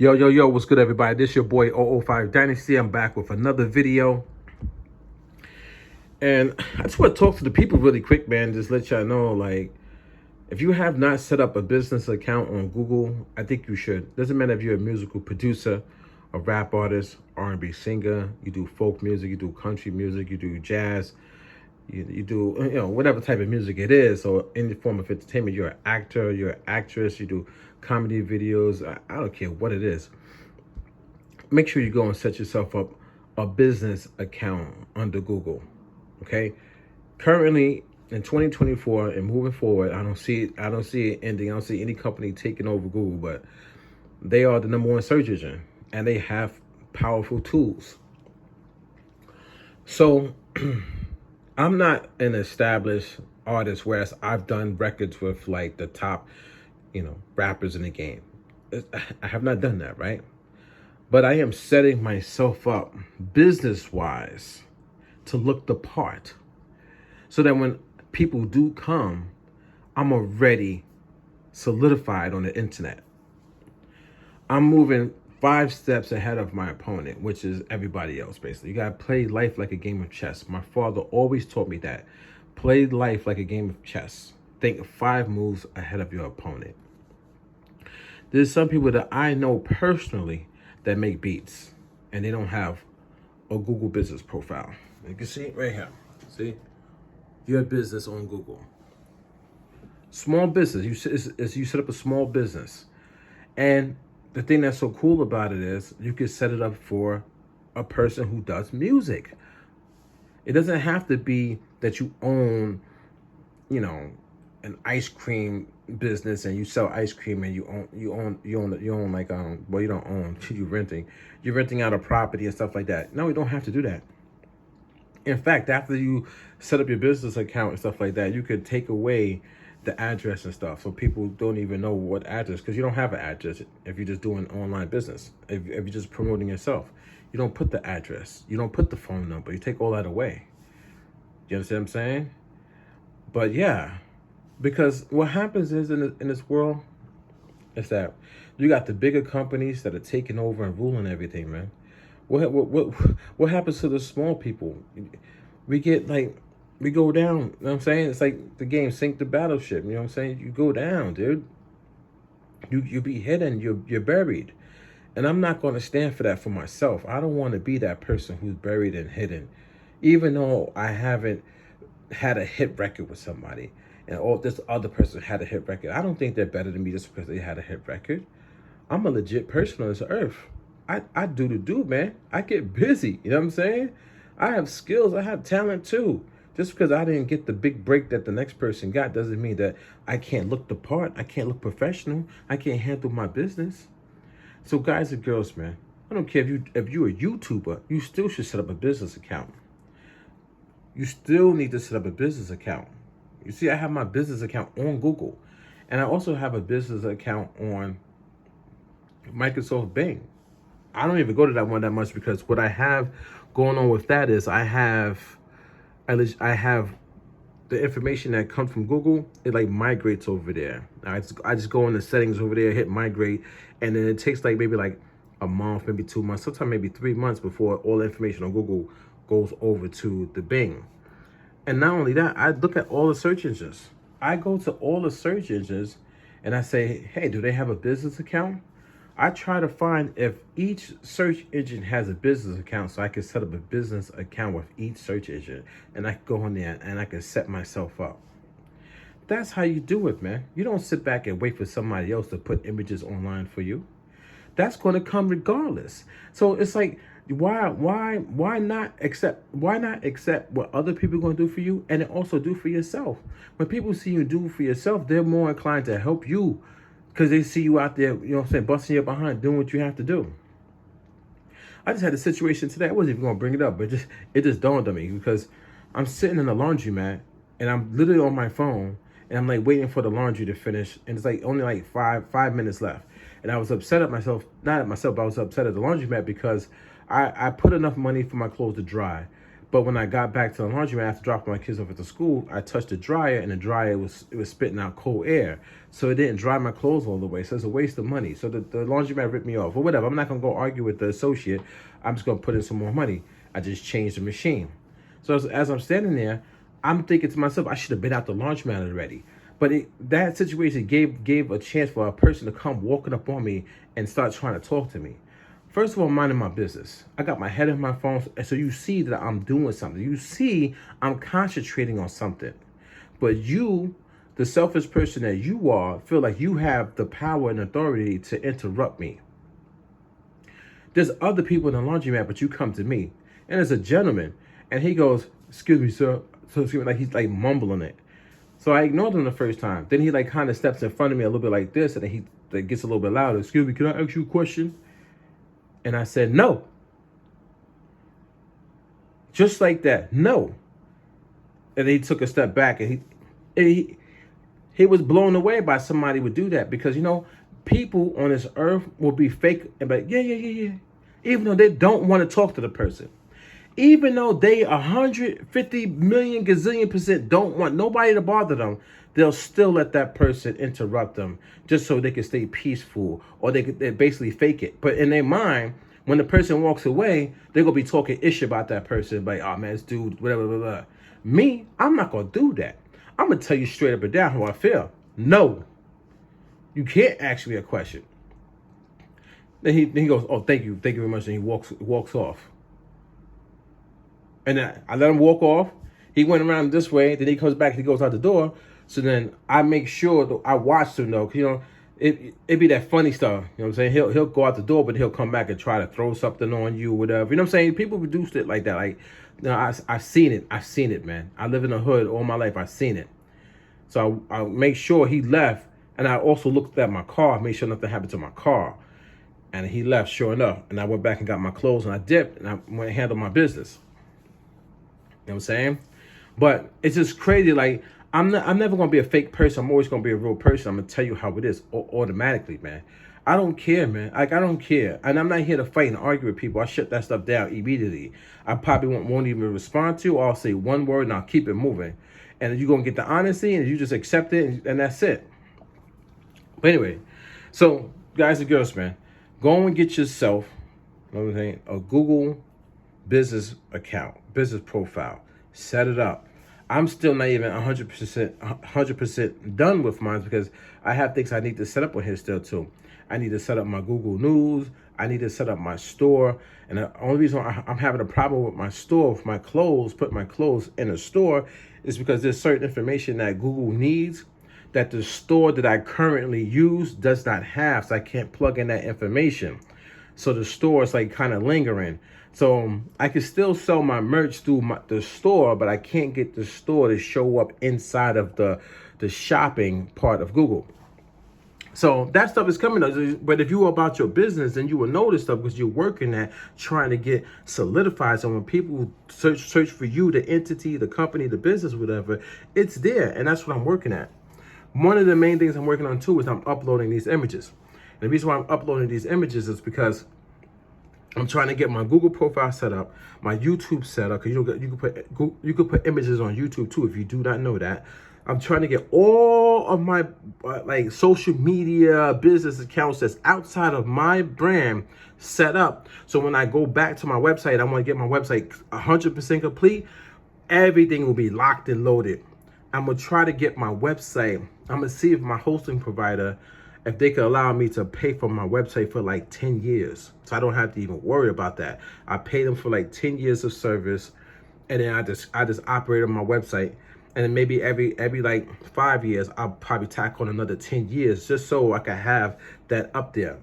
Yo, what's good, everybody? This your boy 005 Dynasty. I'm back with another video. And I just want to talk to the people really quick, man. Just let y'all know, like, if you have not set up a business account on Google, I think you should. Doesn't matter if you're a musical producer, a rap artist, R&B singer, you do folk music, you do country music, you do jazz, you do, whatever type of music it is. So any form of entertainment, you're an actor, you're an actress, you do comedy videos. I don't care what it is. Make sure you go and set yourself up a business account under Google. Okay. Currently in 2024 and moving forward, I don't see it ending. I don't see any company taking over Google, but they are the #1 search engine and they have powerful tools. So I'm not an established artist, whereas I've done records with like the top, rappers in the game. I have not done that, right? But I am setting myself up business-wise to look the part so that when people do come, I'm already solidified on the internet. I'm moving 5 steps ahead of my opponent, which is everybody else, basically. You got to play life like a game of chess. My father always taught me that. Play life like a game of chess. Think 5 moves ahead of your opponent. There's some people that I know personally that make beats and they don't have a Google business profile. You can see it right here. See? Your business on Google. Small business. You set up a small business. And the thing that's so cool about it is you can set it up for a person who does music. It doesn't have to be that you own, an ice cream business and you sell ice cream and you own like well, you don't own, you're renting out a property and stuff like that. No, you don't have to do that. In fact, after you set up your business account and stuff like that, you could take away the address and stuff, so people don't even know what address, because you don't have an address if you're just doing online business. If you're just promoting yourself, you don't put the address, you don't put the phone number, you take all that away. You understand what I'm saying? But yeah, because what happens is in this world is that you got the bigger companies that are taking over and ruling everything, man. What happens to the small people? We go down, you know what I'm saying? It's like the game Sink the Battleship, you know what I'm saying? You go down, dude. You be hidden, you're buried. And I'm not going to stand for that for myself. I don't want to be that person who's buried and hidden. Even though I haven't had a hit record with somebody and this other person had a hit record, I don't think they're better than me just because they had a hit record. I'm a legit person on this earth. I do, man. I get busy, you know what I'm saying? I have skills, I have talent too. Just because I didn't get the big break that the next person got doesn't mean that I can't look the part. I can't look professional. I can't handle my business. So guys and girls, man, I don't care if you're a YouTuber, you still should set up a business account. You still need to set up a business account. You see, I have my business account on Google. And I also have a business account on Microsoft Bing. I don't even go to that one that much because what I have going on with that is I have the information that comes from Google. It like migrates over there. I just go in the settings over there, hit migrate, and then it takes like maybe like a month, maybe 2 months, sometimes maybe 3 months before all the information on Google goes over to the Bing. And not only that, I look at all the search engines. I go to all the search engines and I say, hey, do they have a business account? I try to find if each search engine has a business account so I can set up a business account with each search engine. And I can go in there and I can set myself up. That's how you do it, man. You don't sit back and wait for somebody else to put images online for you. That's going to come regardless. So it's like, why not accept what other people are going to do for you and then also do for yourself? When people see you do for yourself, they're more inclined to help you because they see you out there, busting your behind, doing what you have to do. I just had a situation today. I wasn't even going to bring it up, but it just dawned on me because I'm sitting in the laundromat and I'm literally on my phone and I'm like waiting for the laundry to finish, and it's like only like five minutes left. And I was upset at myself, not at myself, but I was upset at the laundromat because I put enough money for my clothes to dry, But when I got back to the laundromat after dropping my kids off at the school, I touched the dryer, and the dryer was spitting out cold air, so it didn't dry my clothes all the way. So it's a waste of money. So the laundromat ripped me off, or whatever. I'm not gonna go argue with the associate. I'm just gonna put in some more money. I just changed the machine. So as I'm standing there, I'm thinking to myself, I should have been out the laundromat already. But that situation gave a chance for a person to come walking up on me and start trying to talk to me. First of all, minding my business. I got my head in my phone, and so you see that I'm doing something. You see I'm concentrating on something. But you, the selfish person that you are, feel like you have the power and authority to interrupt me. There's other people in the laundromat, but you come to me. And there's a gentleman, and he goes, "Excuse me, sir." So excuse me, like he's like mumbling it. So I ignored him the first time. Then he like kind of steps in front of me a little bit like this, and then he like, gets a little bit louder. "Excuse me, can I ask you a question?" And I said, "No." Just like that, no. And he took a step back, and he was blown away by somebody would do that, because people on this earth will be fake and be like, yeah, yeah, yeah, yeah, even though they don't want to talk to the person. Even though they 150 million gazillion percent don't want nobody to bother them, they'll still let that person interrupt them just so they can stay peaceful, or they basically fake it. But in their mind, when the person walks away, they're going to be talking ish about that person. Like, "Oh, man, this dude, whatever, blah, blah." Me, I'm not going to do that. I'm going to tell you straight up and down how I feel. No, you can't ask me a question. Then he goes, "Oh, thank you very much," and he walks off. And then I let him walk off. He went around this way. Then he comes back. He goes out the door. So then I make sure that I watch him though. It be that funny stuff. You know what I'm saying? He'll go out the door, but he'll come back and try to throw something on you, or whatever. You know what I'm saying? People reduce it like that. Like, I've seen it. I've seen it, man. I live in the hood all my life. I've seen it. So I make sure he left, and I also looked at my car, made sure nothing happened to my car. And he left, sure enough. And I went back and got my clothes, and I dipped, and I went and handled my business. You know what I'm saying? But it's just crazy. Like, I'm never going to be a fake person. I'm always going to be a real person. I'm going to tell you how it is automatically, man. I don't care, man. Like, I don't care. And I'm not here to fight and argue with people. I shut that stuff down immediately. I probably won't even respond to, or I'll say one word and I'll keep it moving. And you're going to get the honesty, and you just accept it, and that's it. But anyway, so guys and girls, man, go and get yourself, you know what I'm saying, a Google business account, business profile. Set it up. I'm still not even 100% done with mine, because I have things I need to set up on here still too. I need to set up my Google News. I need to set up my store. And the only reason I'm having a problem with my store, with my clothes, put my clothes in a store, is because there's certain information that Google needs that the store that I currently use does not have. So I can't plug in that information. So the store is like kind of lingering. So I can still sell my merch through the store, but I can't get the store to show up inside of the shopping part of Google. So that stuff is coming. But if you are about your business, then you will know this stuff, because you're working at trying to get solidified. So when people search for you, the entity, the company, the business, whatever, it's there. And that's what I'm working at. One of the main things I'm working on too is I'm uploading these images. And the reason why I'm uploading these images is because I'm trying to get my Google profile set up, my YouTube set up, because you could put images on YouTube too, if you do not know that. I'm trying to get all of my like social media business accounts that's outside of my brand set up. So when I go back to my website, I want to get my website 100% complete. Everything will be locked and loaded. I'm going to try to get my website. I'm going to see if my hosting provider, if they could allow me to pay for my website for like 10 years. So I don't have to even worry about that. I pay them for like 10 years of service. And then I just operate on my website. And then maybe every like 5 years, I'll probably tack on another 10 years just so I can have that up there.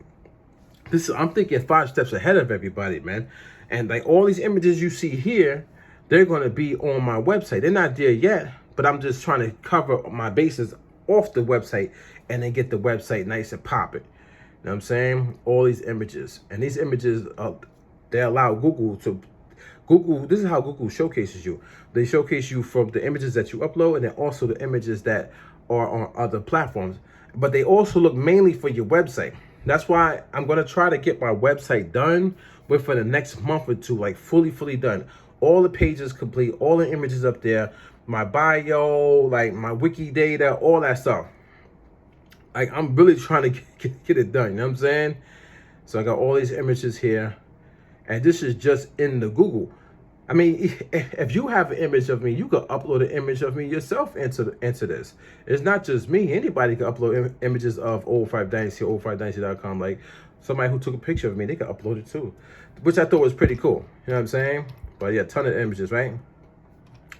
I'm thinking 5 steps ahead of everybody, man. And like all these images you see here, they're going to be on my website. They're not there yet, but I'm just trying to cover my bases off the website and then get the website nice and popping. You know what I'm saying? All these images. And these images, they allow Google, this is how Google showcases you. They showcase you from the images that you upload, and then also the images that are on other platforms. But they also look mainly for your website. That's why I'm going to try to get my website done within the next month or two, like fully done. all the pages complete, all the images up there, my bio, like my wiki data, all that stuff. Like, I'm really trying to get it done, you know what I'm saying? So I got all these images here, and this is just in the Google. I mean, if you have an image of me, you could upload an image of me yourself into this. It's not just me. Anybody can upload images of Old 5 Dynasty, old5dynasty.com. Like, somebody who took a picture of me, they could upload it too, which I thought was pretty cool. You know what I'm saying? But yeah, a ton of images, right?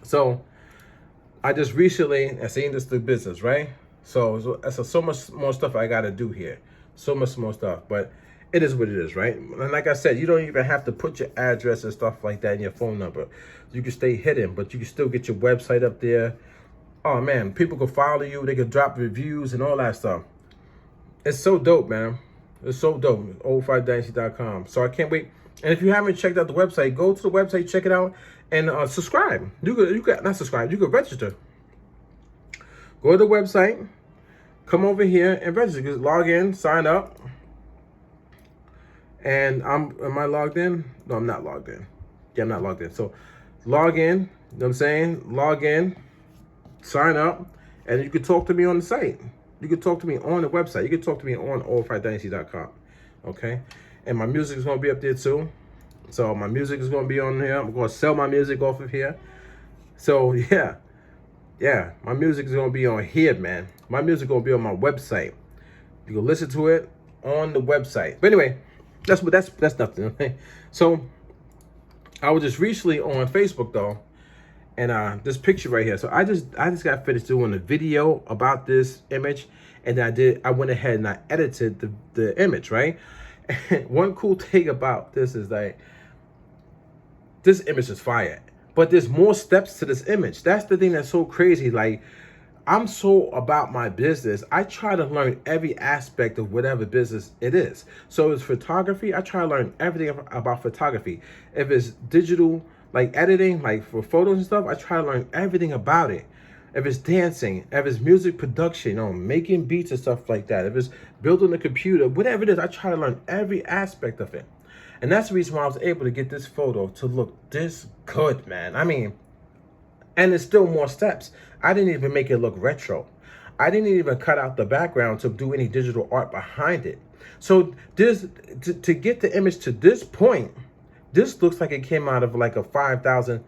So I just recently, I seen this through business, right? So so much more stuff I got to do here. So much more stuff. But it is what it is, right? And like I said, you don't even have to put your address and stuff like that in your phone number. You can stay hidden, but you can still get your website up there. Oh, man, people can follow you. They can drop reviews and all that stuff. It's so dope, man. It's so dope. Old5dynasty.com. So I can't wait. And if you haven't checked out the website, go to the website, check it out, and subscribe. You could not subscribe. You could register. Go to the website, come over here and register. Just log in, sign up. And am I logged in? No, I'm not logged in. Yeah, I'm not logged in. So log in, you know what I'm saying? Log in, sign up, and you can talk to me on the site. You can talk to me on the website. You can talk to me on old5dynasty.com. Okay? And my music is going to be up there too. So my music is going to be on here. I'm going to sell my music off of here. So yeah. Yeah, my music is going to be on here, man. My music is going to be on my website. You can listen to it on the website. But anyway, that's nothing. Okay? So I was just recently on Facebook though, and this picture right here. So I just got finished doing a video about this image, and I went ahead and I edited the image, right? And one cool thing about this is that this image is fire, but there's more steps to this image. That's the thing that's so crazy. Like, I'm so about my business. I try to learn every aspect of whatever business it is. So it's photography. I try to learn everything about photography. If it's digital, like editing, like for photos and stuff, I try to learn everything about it. If it's dancing, if it's music production, making beats and stuff like that. If it's building a computer, whatever it is, I try to learn every aspect of it. And that's the reason why I was able to get this photo to look this good, man. I mean, and there's still more steps. I didn't even make it look retro. I didn't even cut out the background to do any digital art behind it. So this, to get the image to this point, this looks like it came out of like a $5,000,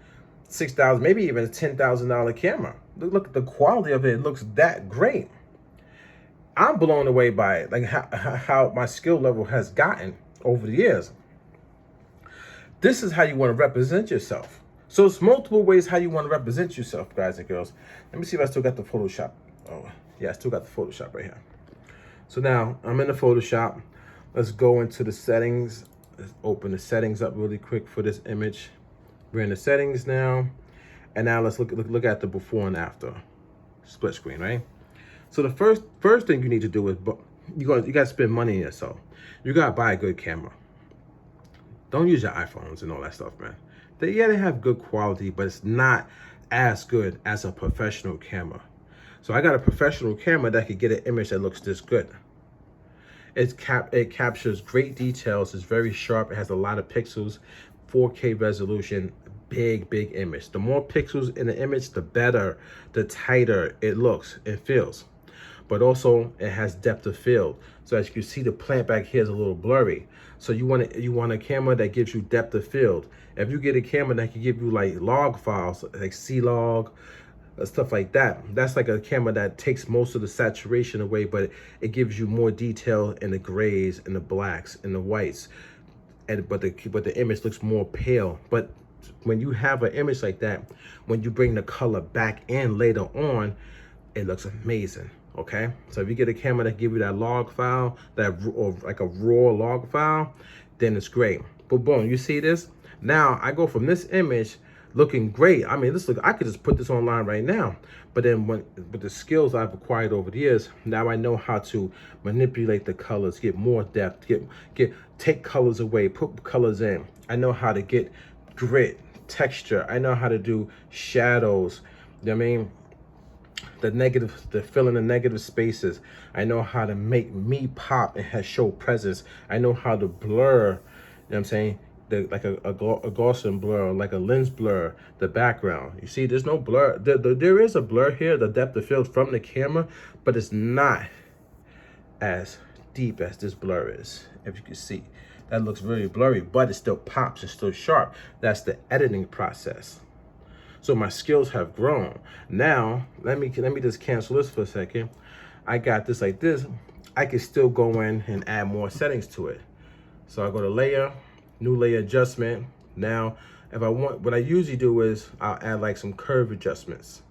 $6,000, maybe even a $10,000 camera. Look at the quality of it. It looks that great. I'm blown away by it, like how my skill level has gotten over the years. This is how you want to represent yourself. So it's multiple ways how you want to represent yourself, guys and girls. Let me see if I still got the Photoshop. Oh, yeah, I still got the Photoshop right here. So now I'm in the Photoshop. Let's go into the settings. Let's open the settings up really quick for this image. We're in the settings now. And now let's look at the before and after split screen, right? So the first thing you need to do is you got to spend money on yourself. You got to buy a good camera. Don't use your iPhones and all that stuff, man. They have good quality, but it's not as good as a professional camera. So I got a professional camera that could get an image that looks this good. It captures great details. It's very sharp. It has a lot of pixels, 4K resolution, big image. The more pixels in the image, the better, the tighter it looks and feels. But also it has depth of field. So as you can see, the plant back here is a little blurry. So you want a camera that gives you depth of field. If you get a camera that can give you like log files, like C-Log, stuff like that, that's like a camera that takes most of the saturation away, but it gives you more detail in the grays and the blacks and the whites. But the image looks more pale. But when you have an image like that, when you bring the color back in later on, it looks amazing. Okay, so if you get a camera that give you that log file, or like a raw log file, then it's great. But boom, you see this? Now I go from this image looking great. I mean, I could just put this online right now. But then with the skills I've acquired over the years, now I know how to manipulate the colors, get more depth, take colors away, put colors in. I know how to get grit, texture. I know how to do shadows. You know what I mean? The filling the negative spaces. I know how to make me pop and show presence. I know how to blur, you know what I'm saying, like a Gaussian blur, like a lens blur, the background. You see, there's no blur. There is a blur here, the depth of field from the camera, but it's not as deep as this blur is. If you can see, that looks very blurry, but it still pops, it's still sharp. That's the editing process. So my skills have grown. Now, let me just cancel this for a second. I got this like this. I can still go in and add more settings to it. So I go to layer, new layer adjustment. Now, if I want, what I usually do is I'll add like some curve adjustments.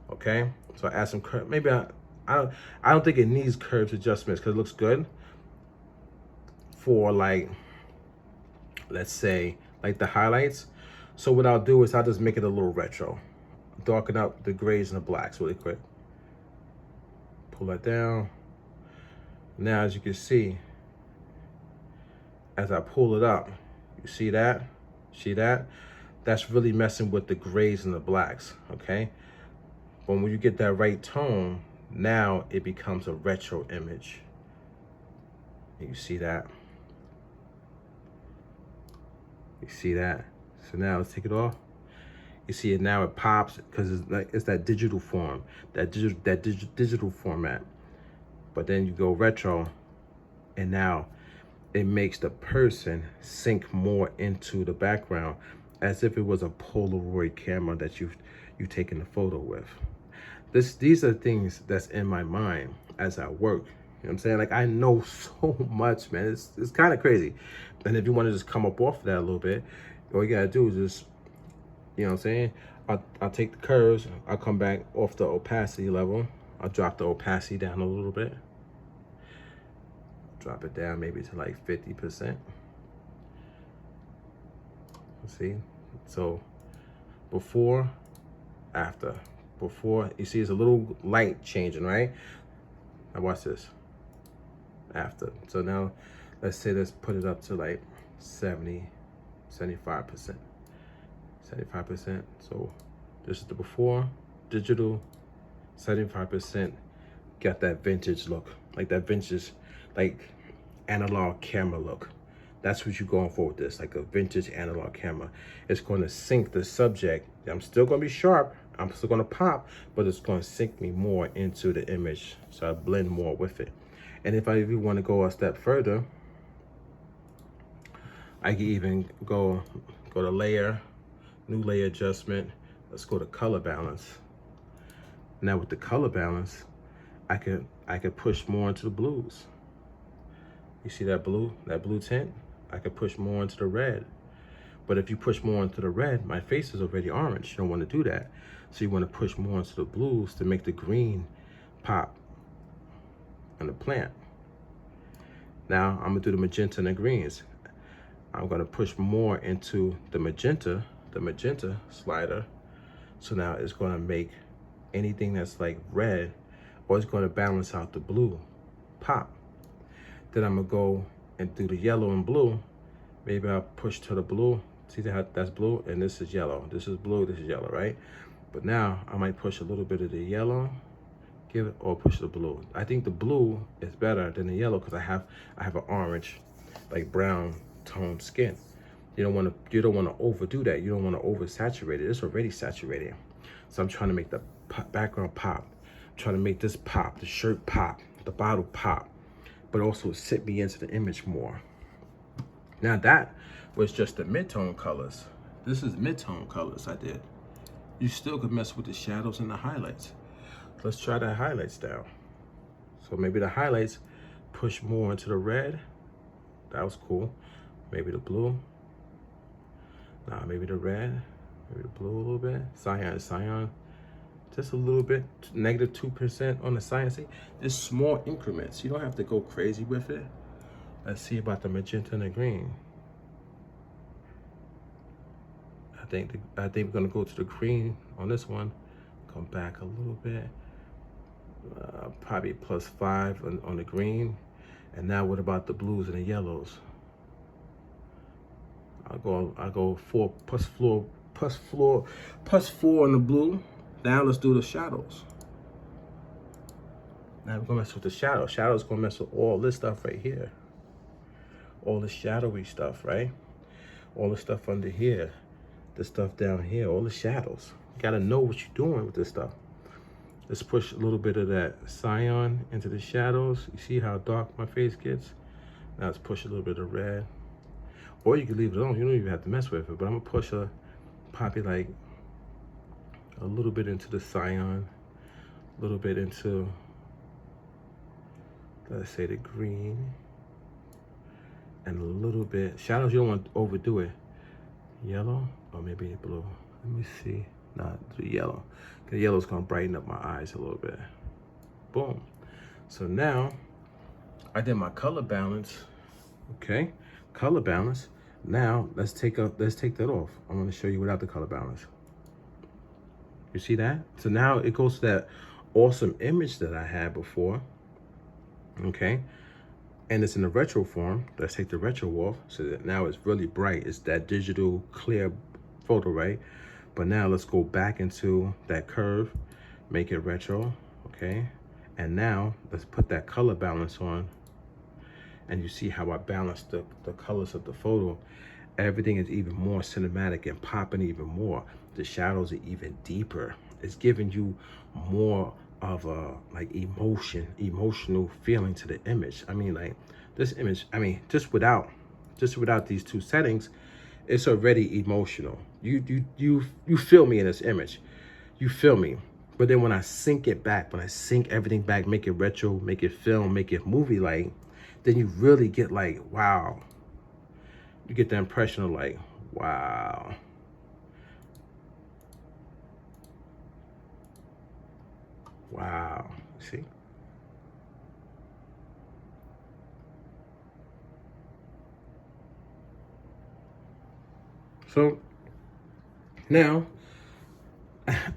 Okay, so I add some curve. Maybe I don't think it needs curves adjustments because it looks good for, like, let's say like the highlights. So what I'll do is I'll just make it a little retro, darken up the grays and the blacks really quick. Pull that down. Now, as you can see, as I pull it up, you see that? See that? That's really messing with the grays and the blacks, okay? But when you get that right tone, now it becomes a retro image. You see that? You see that? So now let's take it off. You see it now, it pops because it's that digital form, that digital format. But then you go retro, and now it makes the person sink more into the background as if it was a Polaroid camera that you've taken a photo with. These are things that's in my mind as I work. You know what I'm saying? Like, I know so much, man. It's kind of crazy. And if you want to just come up off of that a little bit, all you gotta do is just, you know what I'm saying? I'll take the curves, I'll come back off the opacity level. I'll drop the opacity down a little bit. Drop it down maybe to like 50%. See? So before, after. Before, you see it's a little light changing, right? Now watch this. After. So now let's say let's put it up to like 75%. 75%. So this is the before, digital, 75%. Got that vintage look, like that vintage, like analog camera look. That's what you're going for with this, like a vintage analog camera. It's going to sync the subject. I'm still going to be sharp. I'm still going to pop, but it's going to sync me more into the image, so I blend more with it. And if I even want to go a step further, I can even go to layer, new layer adjustment. Let's go to color balance. Now with the color balance, I could push more into the blues. You see that blue tint? I could push more into the red. But if you push more into the red, my face is already orange. You don't want to do that. So you want to push more into the blues to make the green pop on the plant. Now I'm gonna do the magenta and the greens. I'm gonna push more into the magenta slider. So now it's gonna make anything that's like red, or it's gonna balance out the blue pop. Then I'm gonna go and do the yellow and blue. Maybe I'll push to the blue. See that's blue and this is yellow. This is blue, this is yellow, right? But now I might push a little bit of the yellow, or push the blue. I think the blue is better than the yellow because I have an orange, like brown toned skin. You don't want to overdo that. You don't want to oversaturate it. It's already saturated. So I'm trying to make the background pop. I'm trying to make this pop, the shirt pop, the bottle pop, but also sit me into the image more. Now that was just the mid-tone colors. This is mid-tone colors I did. You still could mess with the shadows and the highlights. Let's try the highlights down. So maybe the highlights push more into the red. That was cool. Maybe the blue. Nah, maybe the red. Maybe the blue a little bit. Cyan. Just a little bit. -2% on the cyan. See, there's small increments. You don't have to go crazy with it. Let's see about the magenta and the green. I think we're gonna go to the green on this one. Come back a little bit. Probably +5 on the green. And now what about the blues and the yellows? I'll go 4 +4 on the blue. Now let's do the shadows. Now we're gonna mess with the shadow. Shadow's gonna mess with all this stuff right here. All the shadowy stuff, right? all the stuff under here, the stuff down here, all the shadows. You gotta know what you're doing with this stuff. Let's push a little bit of that cyan into the shadows. You see how dark my face gets? Now let's push a little bit of red. Or you can leave it alone. You don't even have to mess with it. But I'm gonna push a poppy like a little bit into the cyan, a little bit into, let's say, the green, and a little bit shadows. You don't want to overdo it. Yellow or maybe blue. Let me see. Not the yellow. The yellow's gonna brighten up my eyes a little bit. Boom. So now I did my color balance. Okay, color balance. Now let's take that off. I'm gonna show you without the color balance. You see that? So now it goes to that awesome image that I had before. Okay, and it's in the retro form. Let's take the retro off so that now it's really bright. It's that digital clear photo, right? But now let's go back into that curve, make it retro, okay? And now let's put that color balance on, and you see how I balanced the colors of the photo. Everything is even more cinematic and popping even more. The shadows are even deeper. It's giving you more of a like emotional feeling to the image. I mean, like this image, I mean, just without these two settings, it's already emotional. You feel me in this image. You feel me. But then when I sync it back, when I sync everything back, make it retro, make it film, make it movie-like, then you really get like, wow. You get the impression of like, wow. Wow. See? So now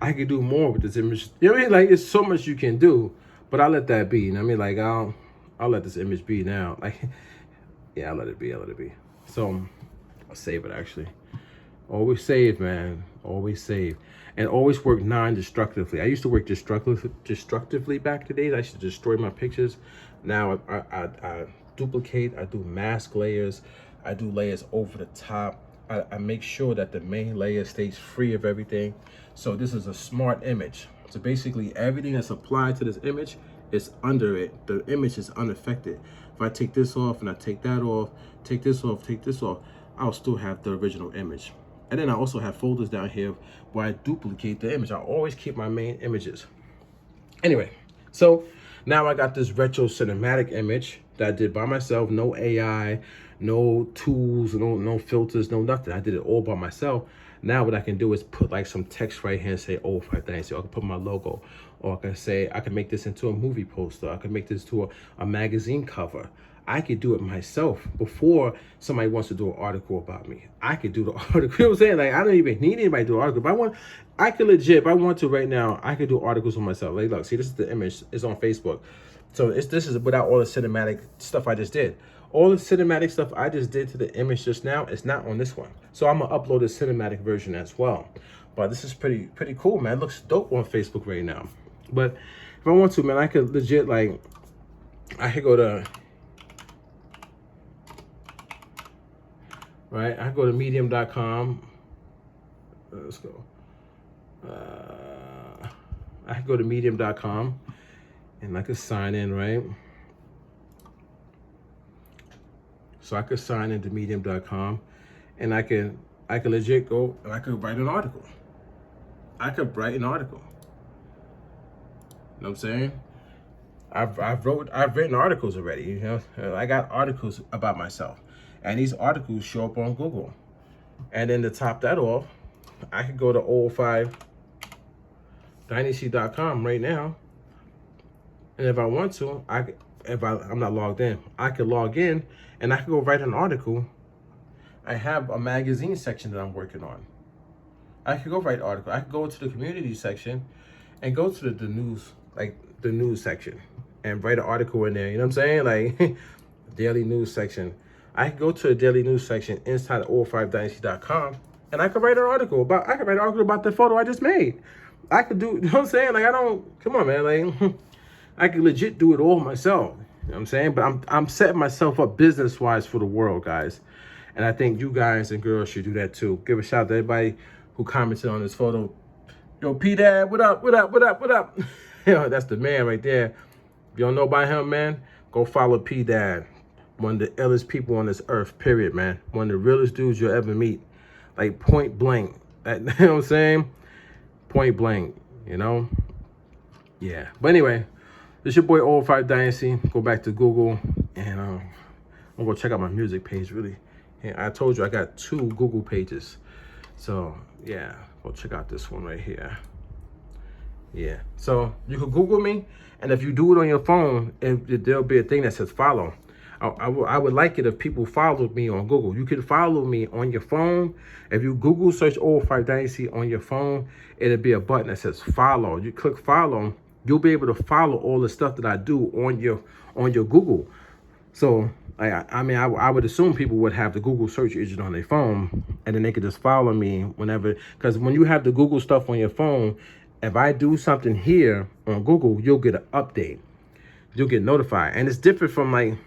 I can do more with this image. You know what I mean? Like, it's so much you can do, but I'll let that be. You know what I mean? Like, I'll let this image be now. Like, yeah, I'll let it be. I'll let it be. So I'll save it actually. Always save, man. Always save. And always work non-destructively. I used to work destructively back in the days. I used to destroy my pictures. Now I duplicate. I do mask layers. I do layers over the top. I make sure that the main layer stays free of everything. So this is a smart image. So basically everything that's applied to this image is under it. The image is unaffected. If I take this off and I take that off, take this off, I'll still have the original image. And then I also have folders down here where I duplicate the image. I always keep my main images. Anyway, so now I got this retro cinematic image that I did by myself. No AI, no tools, no filters, no nothing. I did it all by myself. Now what I can do is put like some text right here and say, oh, 5 Dynasty. Or I can put my logo. Or I can say, I can make this into a movie poster. I can make this to a magazine cover. I could do it myself before somebody wants to do an article about me. I could do the article. You know what I'm saying? Like, I don't even need anybody to do an article. I could legit, if I want to right now, I could do articles on myself. Like, look, see, this is the image. It's on Facebook. So this is without all the cinematic stuff I just did. All the cinematic stuff I just did to the image just now is not on this one. So I'm gonna upload a cinematic version as well. But this is pretty cool, man. It looks dope on Facebook right now. But if I want to, man, I could legit, like, I could go to, right? I go to medium.com. Let's go. I could go to medium.com and I could sign in, right? So I could sign into medium.com and I can legit go and I could write an article. I could write an article. You know what I'm saying? I've written articles already, you know. I got articles about myself. And these articles show up on Google. And then to top that off, I could go to 05dynasty.com right now. And if I want to, I'm not logged in, I could log in and I could go write an article. I have a magazine section that I'm working on. I could go write an article. I could go to the community section and go to the news, like the news section, and write an article in there. You know what I'm saying? Like daily news section. I could go to the daily news section inside of 05dynasty.com and I could write an article about the photo I just made. I could do, you know what I'm saying? Like, come on, man. Like, I could legit do it all myself. You know what I'm saying? But I'm setting myself up business-wise for the world, guys. And I think you guys and girls should do that too. Give a shout out to everybody who commented on this photo. Yo, P-Dad, what up, what up, what up, what up? Yo, that's the man right there. If you don't know about him, man, go follow P-Dad. One of the illest people on this earth, period, man. One of the realest dudes you'll ever meet. Like, point blank. You know what I'm saying? Point blank, you know? Yeah. But anyway, this is your boy, Old 5 Dynasty. Go back to Google, and I'm going to go check out my music page, really. Yeah, I told you I got 2 Google pages. So, yeah, go check out this one right here. Yeah. So, you can Google me, and if you do it on your phone, there'll be a thing that says follow. I would like it if people followed me on Google. You can follow me on your phone. If you Google search Old 5 Dynasty on your phone, it'll be a button that says follow. You click follow, you'll be able to follow all the stuff that I do on your Google. So I mean, I would assume people would have the Google search engine on their phone, and then they could just follow me whenever. Because when you have the Google stuff on your phone, if I do something here on Google, you'll get an update. You'll get notified, and it's different from like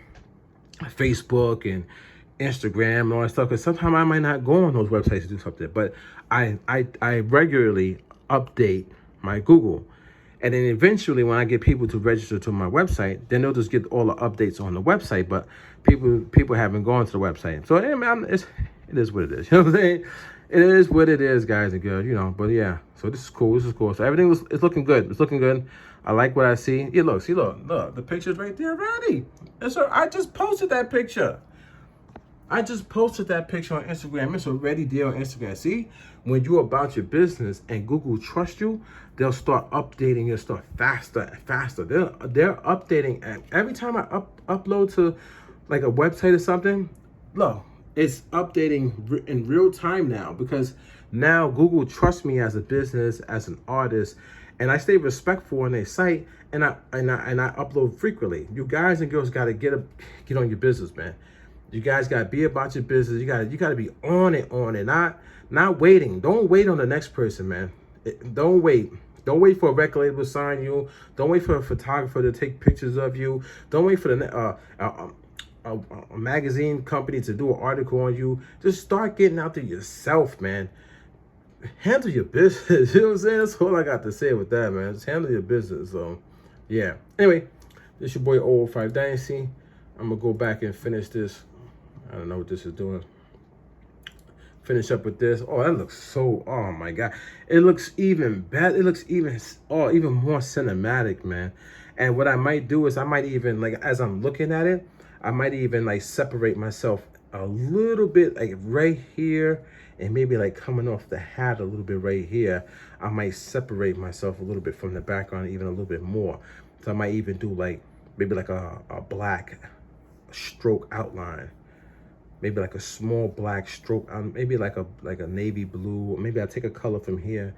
Facebook and Instagram and all that stuff, because sometimes I might not go on those websites to do something, but I regularly update my Google. And then eventually when I get people to register to my website, then they'll just get all the updates on the website, but people haven't gone to the website. So I mean, it is what it is. You know what I'm saying? It is what it is, guys and girls, you know. But yeah, so this is cool. This is cool. So everything is looking good. It's looking good. I like what I see. Yeah, look, look. The picture's right there already. I just posted that picture. I just posted that picture on Instagram. It's already there on Instagram. See, when you're about your business and Google trusts you, they'll start updating your stuff faster and faster. They're updating, and every time I upload to like a website or something, look, it's updating in real time now, because now Google trusts me as a business, as an artist, and I stay respectful on their site, and I upload frequently. You guys and girls got to get on your business, man. You guys got to be about your business. You got to be on it, not waiting. Don't wait on the next person, man. Don't wait. Don't wait for a record label to sign you. Don't wait for a photographer to take pictures of you. Don't wait for a magazine company to do an article on you. Just start getting out there yourself, man. Handle your business. You know what I'm saying? That's all I got to say with that, man. Just handle your business. So, yeah. Anyway, this your boy, Old 5 Dynasty. I'm going to go back and finish this. I don't know what this is doing. Finish up with this. Oh, that looks so, oh my God. It looks even better. It looks even more cinematic, man. And what I might do is I might even, like, as I'm looking at it, I might even like separate myself a little bit, like right here, and maybe like coming off the hat a little bit right here. I might separate myself a little bit from the background, even a little bit more. So I might even do like, maybe like a black stroke outline. Maybe like a small black stroke, maybe like a navy blue, or maybe I'll take a color from here,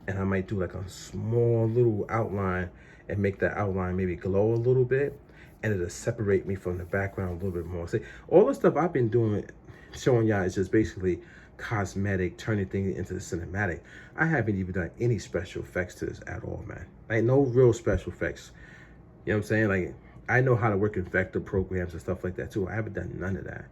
and I might do like a small little outline and make that outline maybe glow a little bit, and it'll separate me from the background a little bit more. See, all the stuff I've been doing, showing y'all, is just basically cosmetic, turning things into the cinematic. I haven't even done any special effects to this at all, man. Like, no real special effects. You know what I'm saying? Like, I know how to work in vector programs and stuff like that too. I haven't done none of that.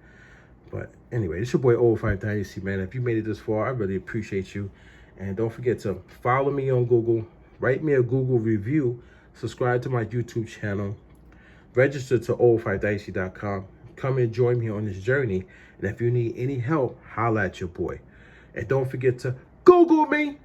But anyway, it's your boy, Old 5 Dynasty, man. If you made it this far, I really appreciate you. And don't forget to follow me on Google, write me a Google review, subscribe to my YouTube channel, register to old5dynasty.com. Come and join me on this journey. And if you need any help, holla at your boy. And don't forget to Google me.